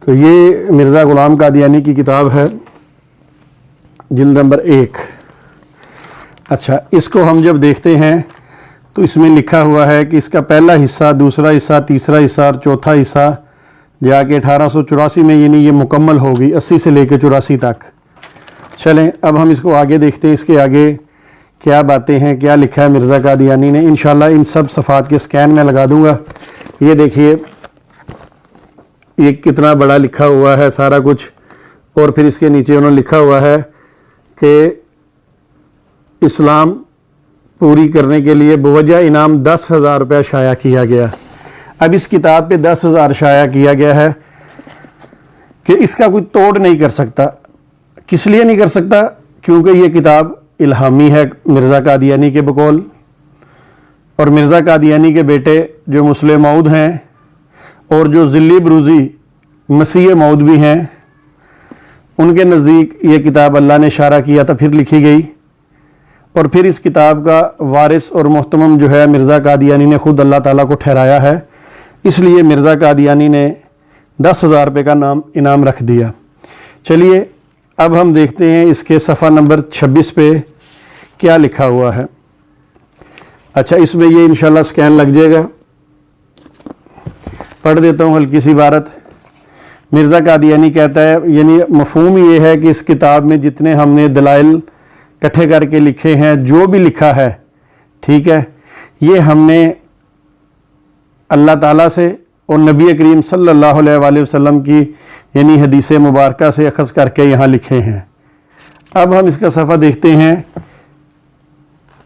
तो ये मिर्ज़ा ग़ुलाम कादियानी की किताब है, जिल्द नंबर 1। अच्छा, इसको हम जब देखते हैं तो इसमें लिखा हुआ है कि इसका पहला हिस्सा, दूसरा हिस्सा, तीसरा हिस्सा और चौथा हिस्सा जाके 1884 में यानी ये मुकम्मल होगी, 80 से लेकर 84 तक। चलें अब हम इसको आगे देखते हैं, इसके आगे क्या बातें हैं, क्या लिखा है मिर्ज़ा कादियानी ने। इंशाल्लाह इन सब सफ़ात के स्कैन में लगा दूंगा। ये देखिए, ये कितना बड़ा लिखा हुआ है सारा कुछ, और फिर इसके नीचे उन्होंने लिखा हुआ है कि इस्लाम पूरी करने के लिए बवजह इनाम 10,000 रुपया शाया किया गया। अब इस किताब पे 10,000 शाया किया गया है कि इसका कोई तोड़ नहीं कर सकता। किस लिए नहीं कर सकता? क्योंकि ये किताब इल्हामी है मिर्ज़ा कादियानी के बकौल, और मिर्ज़ा कादियानी के बेटे जो मुस्लिम मऊद हैं और जो ज़िल्ली बरूज़ी मसीह मऊद भी हैं, उनके नज़दीक ये किताब अल्लाह ने इशारा किया था फिर लिखी गई। और फिर इस किताब का वारिस और मोहतरम जो है मिर्ज़ा कादियानी ने ख़ुद अल्लाह ताला को ठहराया है, इसलिए मिर्ज़ा कादियानी ने 10,000 रुपये का नाम इनाम रख दिया। चलिए अब हम देखते हैं इसके सफ़ा नंबर 26 पे क्या लिखा हुआ है। अच्छा, इसमें ये इंशाल्लाह स्कैन लग जाएगा, पढ़ देता हूँ हल्की सी इबारत। मिर्ज़ा कादियानी कहता है, यानी मफ़हूम ये है कि इस किताब में जितने हमने दलाइल इकट्ठे करके लिखे हैं, जो भी लिखा है, ठीक है, ये हमने अल्लाह ताला से और नबी करीम सल्लल्लाहु अलैहि वसल्लम की यानी हदीस मुबारका से अखज़ करके यहाँ लिखे हैं। अब हम इसका सफ़ा देखते हैं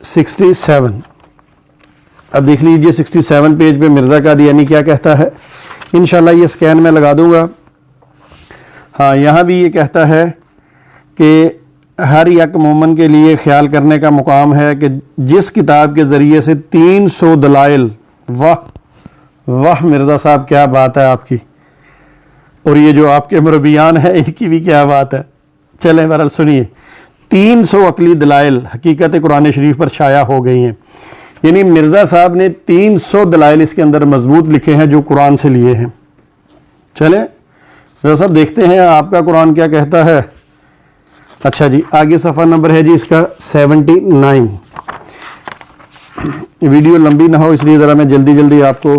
67। अब देख लीजिए 67 पेज पे मिर्ज़ा कादियानी क्या कहता है। इंशाल्लाह ये स्कैन में लगा दूँगा। हाँ, यहाँ भी ये कहता है कि हर एक मोमन के लिए ख्याल करने का मुकाम है कि जिस किताब के ज़रिए से 300 दलाइल, वाह वाह मिर्ज़ा साहब क्या बात है आपकी, और ये जो आपके मुरब्बियान हैं इनकी भी क्या बात है। चलें बहरहाल सुनिए, 300 अकली दलाइल हकीकत कुरान शरीफ पर छाया हो गई हैं। यानी मिर्ज़ा साहब ने 300 दलाइल इसके अंदर मजबूत लिखे हैं जो कुरान से लिए हैं। चलें मिर्ज़ा साहब देखते हैं आपका कुरान क्या कहता है। अच्छा जी, आगे सफ़ा नंबर है जी इसका 79। वीडियो लंबी ना हो इसलिए ज़रा मैं जल्दी जल्दी आपको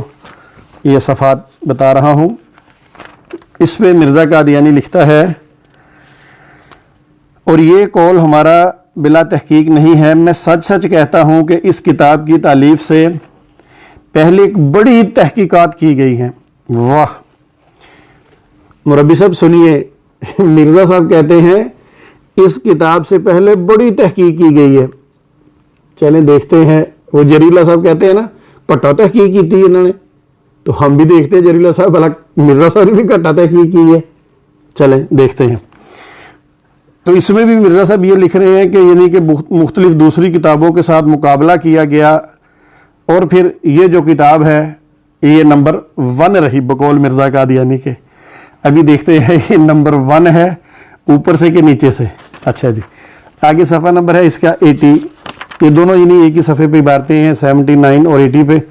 ये सफ़ात बता रहा हूँ। इस पे मिर्ज़ा कादियानी लिखता है, और ये कौल हमारा बिला तहकीक नहीं है, मैं सच सच कहता हूँ कि इस किताब की तालीफ़ से पहले एक बड़ी तहकीकात की गई हैं। वाह मुरब्बी साहब सुनिए, मिर्ज़ा साहब कहते हैं इस किताब से पहले बड़ी तहकीक की गई है। चलें देखते हैं। वो जरीला साहब कहते हैं ना घट्टा तहकीक की थी इन्होंने, तो हम भी देखते हैं जरीला साहब भला मिर्ज़ा साहब ने भी घट्टा तहकीक की है। चलें देखते हैं। तो इसमें भी मिर्ज़ा साहब ये लिख रहे हैं कि यानी कि मुख्तलिफ दूसरी किताबों के साथ मुकाबला किया गया, और फिर ये जो किताब है ये नंबर 1 रही बकौल मिर्ज़ा कादियानी के। अभी देखते हैं ये नंबर 1 है ऊपर से कि नीचे से। अच्छा जी, आगे सफ़ा नंबर है इसका 80। ये दोनों यानी एक ही सफ़े पे इबारतें हैं, 79 और 80 पे।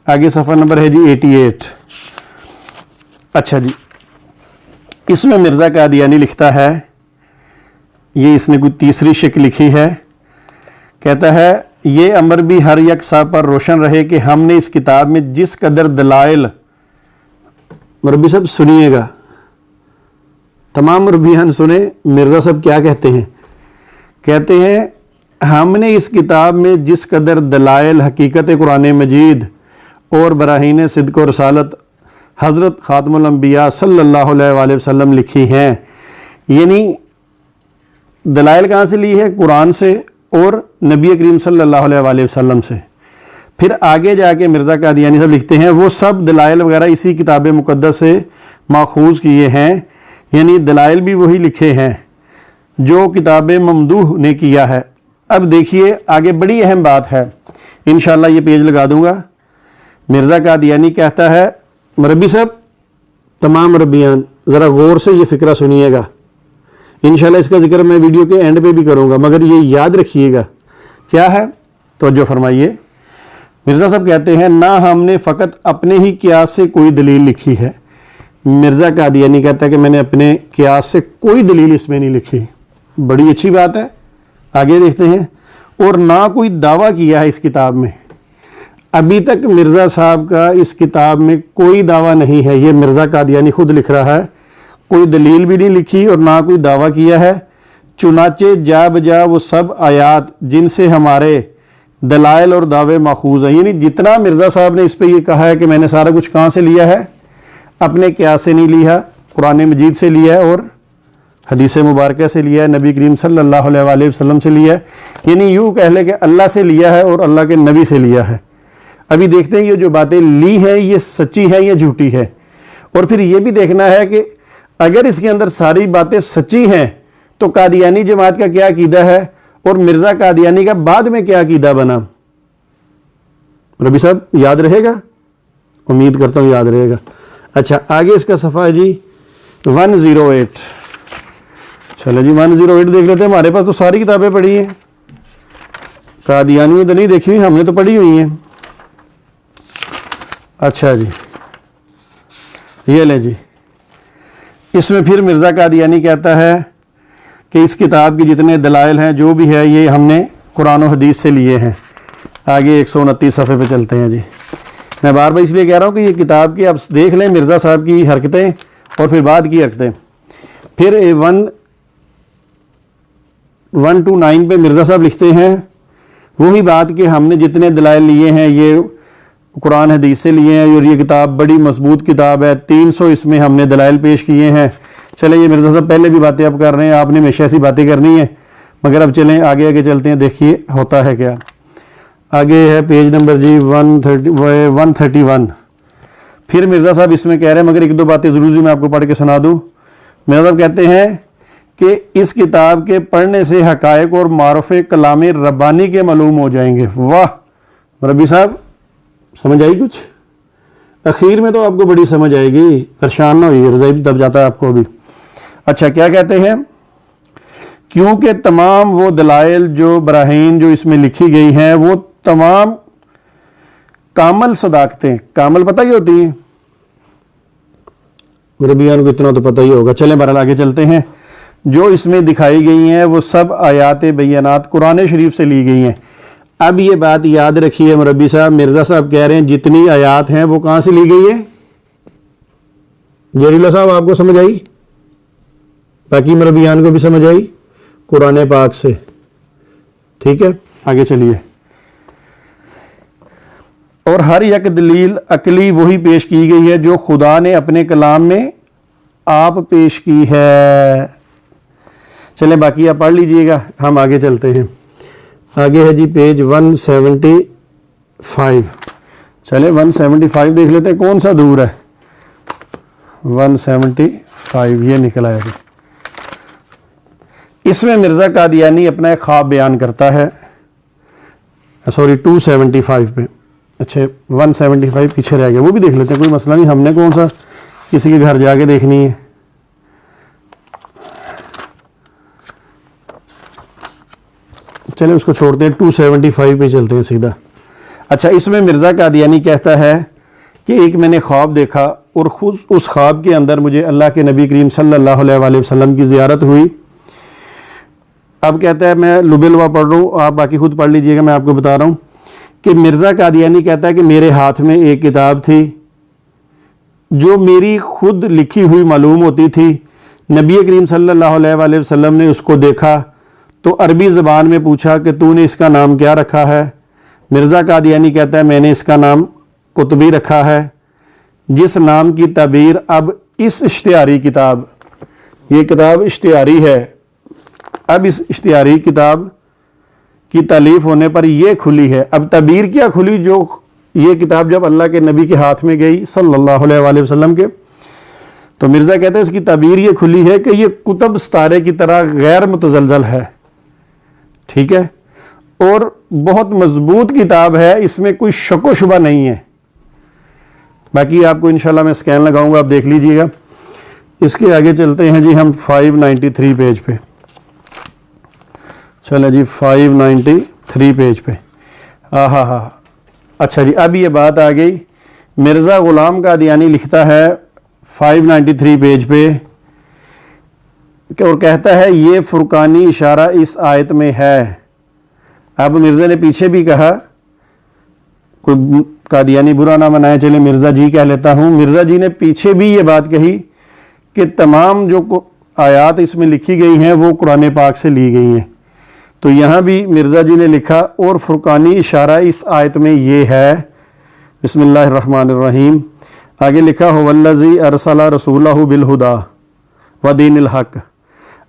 आगे सफ़ा नंबर है जी 88। अच्छा जी, इसमें मिर्ज़ा कादियानी लिखता है, ये इसने कोई तीसरी शिक्ल लिखी है, कहता है ये अमर भी हर एक साहब पर रोशन रहे कि हमने इस किताब में जिस कदर दलाइल, मुरब्बी साहब सुनिएगा, तमाम मुरब्बियान सुने मिर्ज़ा साहब क्या कहते हैं। कहते हैं हमने इस किताब में जिस कदर दलाइल हकीकत कुरान मजीद और बराहीन सिद्क़ और रसालत हज़रत ख़ातमुल अंबिया सल्लल्लाहु अलैहि वसल्लम लिखी हैं, यानी दलाइल कहाँ से ली है? कुरान से और नबी करीम सल्लल्लाहु अलैहि वसल्लम से। फिर आगे जाके मिर्ज़ा कादियानी साहब लिखते हैं वो सब दलाइल वगैरह इसी किताब मुक़द्दस से माखूज़ किए हैं, यानी दलाइल भी वही लिखे हैं जो किताब ममदूह ने किया है। अब देखिए आगे बड़ी अहम बात है, इंशाअल्लाह ये पेज लगा दूंगा। मिर्ज़ा कादियानी कहता है, मुरब्बी साहब तमाम मुरब्बियान ज़रा गौर से ये फ़िक्रा सुनिएगा, इंशाअल्लाह इसका जिक्र मैं वीडियो के एंड पे भी करूँगा, मगर ये याद रखिएगा क्या है। तवज्जो फरमाइए। मिर्ज़ा साहब कहते हैं ना हमने फ़कत अपने ही क़ियास से कोई दलील लिखी है। मिर्ज़ा कादियानी कहता है कि मैंने अपने क़ियास से कोई दलील इसमें नहीं लिखी। बड़ी अच्छी बात है, आगे देखते हैं। और ना कोई दावा किया है इस किताब में। अभी तक मिर्ज़ा साहब का इस किताब में कोई दावा नहीं है, ये मिर्ज़ा कादियानी खुद लिख रहा है। कोई दलील भी नहीं लिखी और ना कोई दावा किया है। चुनाचे जा बजा वो सब आयात जिनसे हमारे दलाइल और दावे माखूज हैं, यानी जितना मिर्ज़ा साहब ने इस पर ये कहा है कि मैंने सारा कुछ कहाँ से लिया है, अपने क़ियास से नहीं लिया, कुरान मजीद से लिया है और हदीस मुबारक से लिया है, नबी करीम सल्लल्लाहु अलैहि वसल्लम से लिया है, यानी यूँ कह ले कि अल्लाह से लिया है और अल्लाह के नबी से लिया है। अभी देखते हैं ये जो बातें ली हैं ये सच्ची है या झूठी है। और फिर ये भी देखना है कि अगर इसके अंदर सारी बातें सच्ची हैं तो कादियानी जमात का क्या अकीदा है और मिर्ज़ा कादियानी का बाद में क्या अकीदा बना। रबी साहब याद रहेगा? उम्मीद करता हूँ याद रहेगा। अच्छा, आगे इसका सफ़ा है जी 108। चलो जी 108 देख लेते हैं। हमारे पास तो सारी किताबें पढ़ी हैं, कादियानी में तो नहीं देखी हुई, हमने तो पढ़ी हुई हैं। अच्छा जी, ये ले जी, इसमें फिर मिर्ज़ा कादियानी कहता है कि इस किताब के जितने दलाइल हैं जो भी है ये हमने कुरान और हदीस से लिए हैं। आगे 129 सफ़े पे चलते हैं जी। मैं बार बार इसलिए कह रहा हूँ कि ये किताब की आप देख लें मिर्ज़ा साहब की हरकतें और फिर बाद की हरकतें। फिर 129 पे मिर्ज़ा साहब लिखते हैं वही बात कि हमने जितने दलाइल लिए हैं ये कुरान हदीस से लिए हैं और ये किताब बड़ी मजबूत किताब है, 300 इसमें हमने दलाइल पेश किए हैं। चले ये मिर्ज़ा साहब पहले भी बातें अब कर रहे हैं, आपने हमेशा ऐसी बातें करनी है, मगर अब चलें आगे आगे चलते हैं, देखिए होता है क्या। आगे है पेज नंबर जी 131। फिर मिर्ज़ा साहब इसमें कह रहे हैं, मगर एक दो बातें ज़रूरी मैं आपको पढ़ के सुना दूँ। मिर्ज़ा साहब कहते हैं कि इस किताब के पढ़ने से हक़ाइक़ और मारुफ़ कलाम रब्बानी के मालूम हो जाएंगे। वाह रबी साहब, समझ आई कुछ? आखिर में तो आपको बड़ी समझ आएगी, परेशान ना होइए, रज़ाई भी तब जाता है आपको अभी। अच्छा, क्या कहते हैं? क्योंकि तमाम वो दलाइल जो बराहीन जो इसमें लिखी गई हैं वो तमाम कामल सदाकतें, कामल पता ही होती हैं, मुरब्बियान को इतना तो पता ही होगा। चलें बहरहाल आगे चलते हैं। जो इसमें दिखाई गई हैं वो सब आयात बय्यनात कुरान शरीफ से ली गई हैं। अब ये बात याद रखिए मुरब्बी साहब, मिर्ज़ा साहब कह रहे हैं जितनी आयात हैं वो कहाँ से ली गई है? जरीला साहब आपको समझ आई? बाकी मुरब्बियान को भी समझ आई? कुरान पाक से। ठीक है, आगे चलिए। और हर एक दलील अकली वही पेश की गई है जो खुदा ने अपने कलाम में आप पेश की है। चलें बाकी आप पढ़ लीजिएगा, हम आगे चलते हैं। आगे है जी पेज 175। चले 175 देख लेते हैं, कौन सा दूर है। 175 ये निकल आया जी। इसमें मिर्ज़ा कादियानी अपना एक ख्वाब बयान करता है। सॉरी 275 पे, अच्छा 175 पीछे रह गया, वो भी देख लेते हैं, कोई मसला नहीं, हमने कौन सा किसी के घर जाके देखनी है। चले उसको छोड़ते हैं, 275 पे चलते हैं सीधा। अच्छा, इसमें मिर्ज़ा कादियानी कहता है कि एक मैंने ख्वाब देखा और खुद उस ख्वाब के अंदर मुझे अल्लाह के नबी करीम सल्लल्लाहु अलैहि वसल्लम की ज़ियारत हुई। अब कहता है, मैं लुबेलवा पढ़ रहा हूँ, आप बाकी खुद पढ़ लीजिएगा, मैं आपको बता रहा हूँ कि मिर्ज़ा कादियानी कहता है कि मेरे हाथ में एक किताब थी जो मेरी खुद लिखी हुई मालूम होती थी। नबी करीम सल्लल्लाहु अलैहि वसल्लम ने उसको देखा तो अरबी ज़बान में पूछा कि तूने इसका नाम क्या रखा है? मिर्ज़ा कादियानी कहता है मैंने इसका नाम कुतुबी रखा है, जिस नाम की ताबीर अब इस इश्तिहारी किताब, ये किताब इश्तिहारी है, अब इस इश्तिहारी किताब की तालीफ होने पर यह खुली है। अब ताबीर क्या खुली? जो ये किताब जब अल्लाह के नबी के हाथ में गई सल्लल्लाहु अलैहि वसल्लम के, तो मिर्ज़ा कहते हैं इसकी ताबीर ये खुली है कि ये कुतुब सितारे की तरह गैर मुतज़लज़ल है। ठीक है, और बहुत मजबूत किताब है, इसमें कोई शक व शुबा नहीं है। बाकी आपको इंशाल्लाह मैं स्कैन लगाऊंगा, आप देख लीजिएगा। इसके आगे चलते हैं जी हम 593 पेज पे। चलो जी 593 पेज पे। हाँ, अच्छा जी, अब ये बात आ गई। मिर्ज़ा ग़ुलाम कादियानी लिखता है 593 पेज पे, और कहता है ये फुरकानी इशारा इस आयत में है। अब मिर्ज़ा ने पीछे भी कहा, कोई कादियानी बुरा ना मनाए, चले मिर्ज़ा जी कह लेता हूँ, मिर्ज़ा जी ने पीछे भी ये बात कही कि तमाम जो आयात इसमें लिखी गई हैं वो कुरान पाक से ली गई हैं। तो यहाँ भी मिर्ज़ा जी ने लिखा और फुरकानी इशारा इस आयत में ये है। बिस्मिल्लाहिर्रहमानिर्रहीम। आगे लिखा हो वल्लज़ी अरसला रसूलहु बिलहुदा व दीनिल हक़।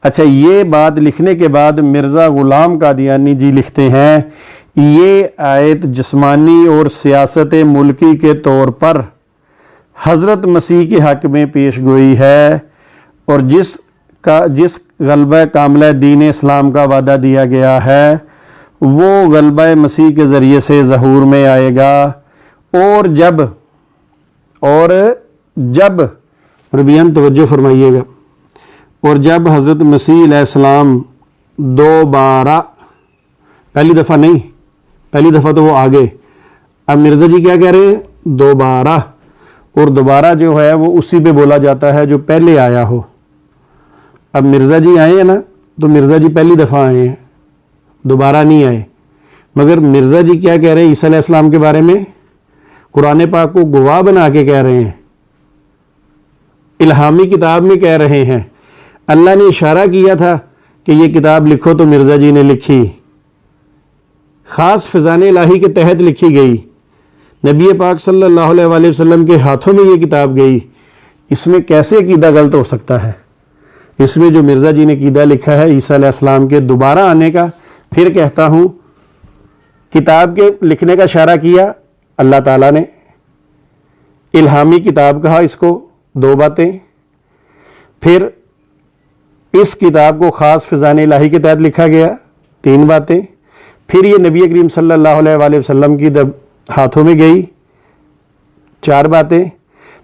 अच्छा, ये बात लिखने के बाद मिर्ज़ा ग़ुलाम कादियानी जी लिखते हैं ये आयत जिस्मानी और सियासत मुल्की के तौर पर हज़रत मसीह के हक़ में पेश गोई है, और जिस गलबा कामिला दीन इस्लाम का वादा दिया गया है वो गलबा मसीह के ज़रिए से ज़हूर में आएगा। और जब रबियन तवज्जो फरमाइएगा, और जब हज़रत मसीह अलैहिस्सलाम दोबारा, पहली दफ़ा नहीं, पहली दफ़ा तो वो आगे, अब मिर्ज़ा जी क्या कह रहे हैं, दोबारा, और दोबारा जो है वो उसी पे बोला जाता है जो पहले आया हो। अब मिर्ज़ा जी आए हैं ना, तो मिर्ज़ा जी पहली दफ़ा आए हैं, दोबारा नहीं आए। मगर मिर्ज़ा जी क्या कह रहे हैं ईसा अलैहिस्सलाम के बारे में, कुरान पाक को गवाह बना के कह रहे हैं, इल्हामी किताब में कह रहे हैं। अल्लाह ने इशारा किया था कि ये किताब लिखो, तो मिर्ज़ा जी ने लिखी, ख़ास फ़िज़ान इलाही के तहत लिखी गई, नबी पाक सल्लल्लाहु अलैहि वसल्लम के हाथों में ये किताब गई। इसमें कैसे अकीदा गलत हो सकता है? इसमें जो मिर्ज़ा जी ने कीदा लिखा है ईसा अलैहिस्सलाम के दोबारा आने का, फिर कहता हूँ किताब के लिखने का इशारा किया अल्लाह ताला ने, इल्हामी किताब कहा इसको, दो बातें, फिर इस किताब को ख़ास फ़िज़ान इलाही के तहत लिखा गया, तीन बातें, फिर ये नबी करीम सल्लल्लाहु अलैहि वसल्लम की हाथों में गई, चार बातें,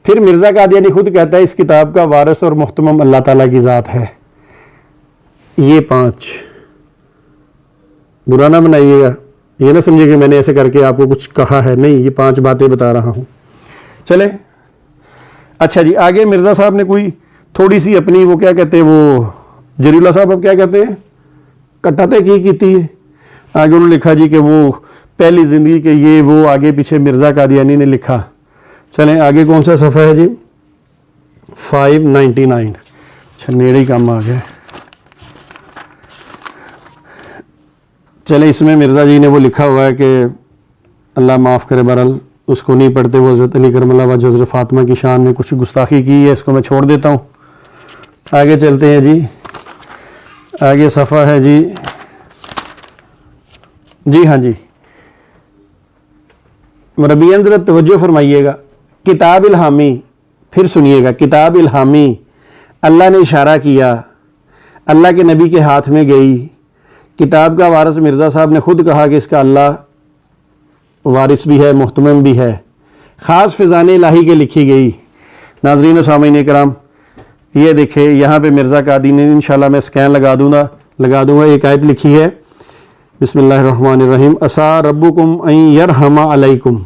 फिर मिर्ज़ा कादियानी खुद कहता है इस किताब का वारिस और मुहतमम अल्लाह ताला की ज़ात है। ये पांच, बुरा ना बनाइएगा, ये ना समझिए कि मैंने ऐसे करके आपको कुछ कहा है, नहीं, ये पांच बातें बता रहा हूँ। चले, अच्छा जी, आगे मिर्ज़ा साहब ने कोई थोड़ी सी अपनी वो क्या कहते हैं, वो जरीला साहब अब क्या कहते हैं, कट्टाते की थी। आगे उन्होंने लिखा जी कि वो पहली ज़िंदगी के ये वो, आगे पीछे मिर्ज़ा कादियानी ने लिखा। चलें आगे, कौन सा सफ़ा है जी, 599। अच्छा, नेड़े ही काम आ गया। चले, इसमें मिर्ज़ा जी ने वो लिखा हुआ है कि अल्लाह माफ़ करे, बहरहाल उसको नहीं पढ़ते, वो हज़रत अली करमल्लाहु वजह हज़रत फ़ातिमा की शान में कुछ गुस्ताखी की है, इसको मैं छोड़ देता हूँ। आगे चलते हैं जी, आगे सफ़ा है जी हाँ जी, रबियन ज़रा तवज्जो फरमाइएगा, किताब इल्हामी, फिर सुनिएगा, किताब इल्हामी अल्लाह ने इशारा किया, अल्लाह के नबी के हाथ में गई। किताब का वारिस मिर्ज़ा साहब ने खुद कहा कि इसका अल्लाह वारिस भी है, मुहतमम भी है, ख़ास फ़िज़ान इलाही के लिखी गई। नाज़रीन व सामीन इकराम, ये देखे यहाँ पे मिर्ज़ा कादियानी ने, इंशाल्लाह मैं स्कैन लगा दूँगा, एक आयत लिखी है, बिस्मिल्लाहिर्रहमानिर्रहीम, असा रब्बुकुम अन यरहमा अलैकुम।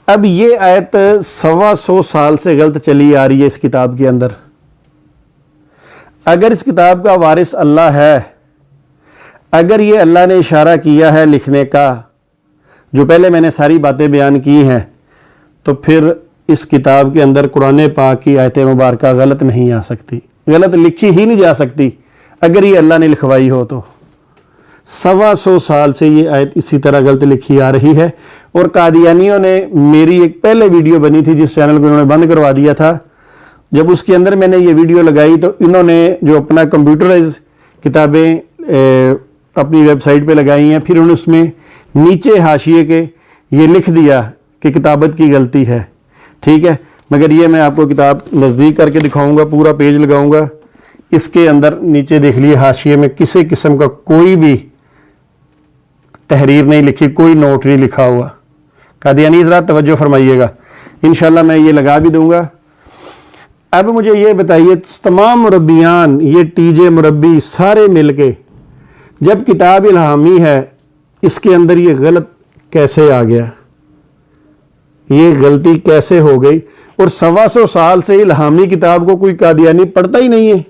अब ये आयत 125 साल से गलत चली आ रही है इस किताब के अंदर। अगर इस किताब का वारिस अल्लाह है, अगर ये अल्लाह ने इशारा किया है लिखने का, जो पहले मैंने सारी बातें बयान की हैं, तो फिर इस किताब के अंदर कुरान पाक की आयत मुबारक गलत नहीं आ सकती, गलत लिखी ही नहीं जा सकती। अगर ये अल्लाह ने लिखवाई हो तो 125 साल से ये आयत इसी तरह गलत लिखी आ रही है। और कादियानियों ने, मेरी एक पहले वीडियो बनी थी जिस चैनल को इन्होंने बंद करवा दिया था, जब उसके अंदर मैंने ये वीडियो लगाई तो इन्होंने जो अपना कंप्यूटराइज किताबें अपनी वेबसाइट पे लगाई हैं, फिर उन्होंने उसमें नीचे हाशिए के ये लिख दिया कि किताबत की गलती है, ठीक है। मगर ये मैं आपको किताब नज़दीक करके दिखाऊंगा, पूरा पेज लगाऊंगा, इसके अंदर नीचे देख लिए हाशिए में किसी किस्म का कोई भी तहरीर नहीं लिखी, कोई नोट नहीं लिखा हुआ। कादियानी ज़रा तवज्जो फरमाइएगा, इंशाल्लाह मैं ये लगा भी दूंगा। अब मुझे ये बताइए, तमाम मुरब्बियान, ये टीजे मुरब्बी सारे मिलके, जब किताब इल्हामी है इसके अंदर ये गलत कैसे आ गया? ये गलती कैसे हो गई? और 125 साल से इल्हामी किताब को कोई कादियानी पढ़ता ही नहीं है,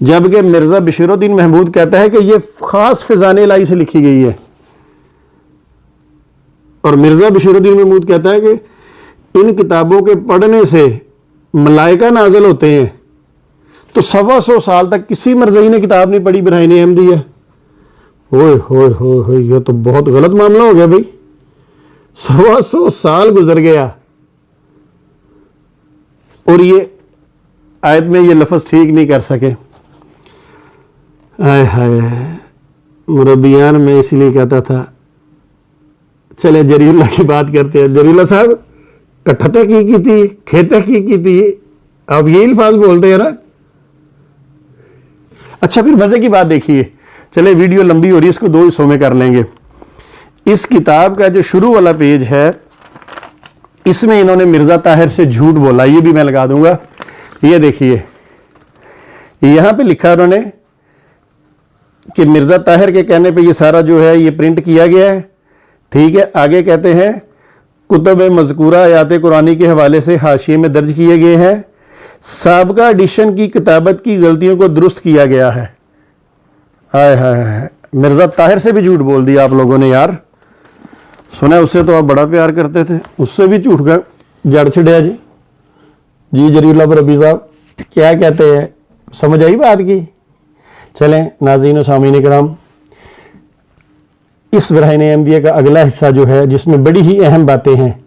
जबकि मिर्जा बशीरुद्दीन महमूद कहता है कि ये खास फिजान इलाही से लिखी गई है। और मिर्जा बशीरुद्दीन महमूद कहता है कि इन किताबों के पढ़ने से मलाइका नाज़िल होते हैं। तो 125 साल तक किसी मरज़ई ने किताब नहीं पढ़ी बरहाइन अहमदिया। ओए होए होए होए, ये तो बहुत गलत मामला हो गया भाई। 125 साल गुजर गया और ये आयत में ये लफ्ज़ ठीक नहीं कर सके। हाय हाय, मुरब्बियान में इसलिए कहता था। चले जरीउल्लाह की बात करते हैं। जरीउल्लाह साहब कट्ठा की थी, खेता की थी, आप ये अल्फाज बोलते हैं ना। अच्छा, फिर मजे की बात देखिए। चले वीडियो लंबी हो रही है, इसको 2 हिस्सों में कर लेंगे। इस किताब का जो शुरू वाला पेज है, इसमें इन्होंने मिर्जा ताहिर से झूठ बोला, ये भी मैं लगा दूंगा। ये देखिए, यहां पे लिखा उन्होंने कि मिर्जा ताहिर के कहने पे ये सारा जो है ये प्रिंट किया गया है। ठीक है, आगे कहते हैं कुतुब मज़कूरा आयात कुरानी के हवाले से हाशिए में दर्ज किए गए हैं। साबका एडिशन की किताबत की गलतियों को दुरुस्त किया गया है। हाय हाय, मिर्जा ताहिर से भी झूठ बोल दिया आप लोगों ने यार। सुना उससे तो आप बड़ा प्यार करते थे, उससे भी झूठ का जड़ छिड़िया जी। जी जरीउल्लाह रब्बी साहब क्या कहते हैं, समझ आई बात की? चलें नाज़रीन व सामीन किराम, इस बरहाइन अहमदिया का अगला हिस्सा जो है, जिसमें बड़ी ही अहम बातें हैं,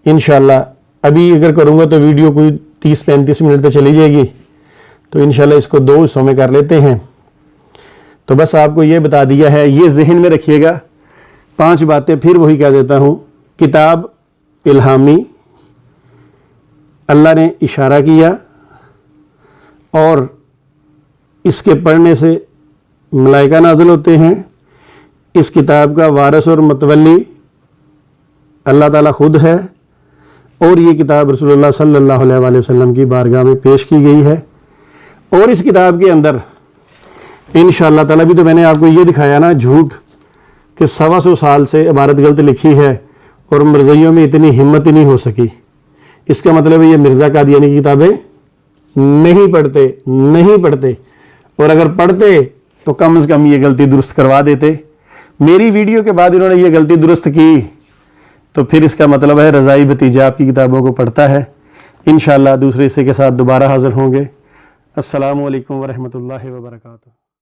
इंशाल्लाह अभी अगर करूँगा तो वीडियो कोई 30-35 मिनट पे चली जाएगी। तो इंशाल्लाह इसको 2 हिस्सों में कर लेते हैं। तो बस आपको ये बता दिया है, ये जहन में रखिएगा। 5 बातें फिर वही कह देता हूँ। किताब इल्हामी, अल्लाह ने इशारा किया और इसके पढ़ने से मलाइका नाज़िल होते हैं। इस किताब का वारिस और मतवली अल्लाह ताला खुद है और ये किताब रसूलुल्लाह सल्लल्लाहु अलैहि वसल्लम की बारगाह में पेश की गई है। और इस किताब के अंदर इंशाअल्लाह ताला, भी तो मैंने आपको ये दिखाया ना झूठ, कि 125 साल से इबारत गलत लिखी है और मिर्ज़इयों में इतनी हिम्मत ही नहीं हो सकी। इसका मतलब है ये मिर्ज़ा कादियानी की किताबें नहीं पढ़ते और अगर पढ़ते तो कम से कम ये गलती दुरुस्त करवा देते। मेरी वीडियो के बाद इन्होंने ये गलती दुरुस्त की, तो फिर इसका मतलब है रज़ाई भतीजा आपकी किताबों को पढ़ता है। इंशाअल्लाह दूसरे हिस्से के साथ दोबारा हाज़िर होंगे। अस्सलामु अलैकुम व रहमतुल्लाहि व बरकातुहू।